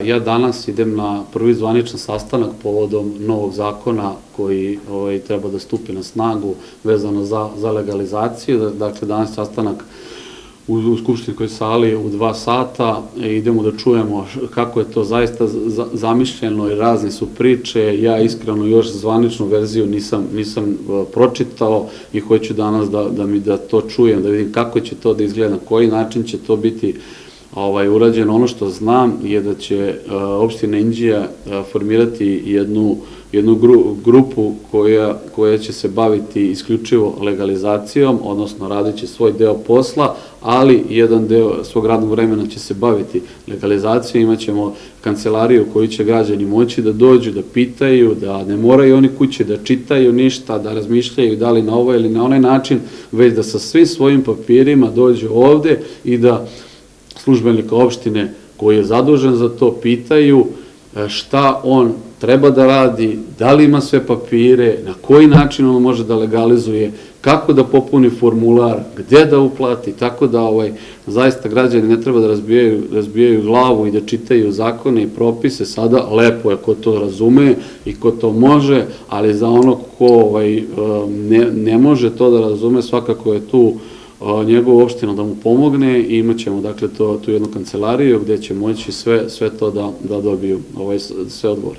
Ja danas idem na prvi zvaničan sastanak povodom novog zakona koji treba da stupi na snagu vezano za legalizaciju. Dakle, danas sastanak u Skupštinskoj sali u 2 sata. Idemo da čujemo kako je to zaista zamišljeno i razne su priče. Ja iskreno još zvaničnu verziju nisam pročitao i hoću danas da to čujem, da vidim kako će to da izgleda, na koji način će to biti urađeno. Ono što znam je da će opština Inđija formirati jednu grupu koja će se baviti isključivo legalizacijom, odnosno radit će svoj deo posla, ali jedan deo svog radnog vremena će se baviti legalizacijom. Imaćemo kancelariju u koju će građani moći da dođu, da pitaju, da ne moraju oni kući da čitaju ništa, da razmišljaju da li na ovaj ili na onaj način, već da sa svim svojim papirima dođu ovde i da službenika opštine koji je zadužen za to pitaju šta on treba da radi, da li ima sve papire, na koji način on može da legalizuje, kako da popuni formular, gde da uplati, tako da zaista građani ne treba da razbijaju glavu i da čitaju zakone i propise. Sada lepo je ko to razume i ko to može, ali za ono ko ne može to da razume, svakako je tu njegovu opštinu da mu pomogne i imat ćemo dakle tu jednu kancelariju gde će moći sve to da dobiju sve odgovore.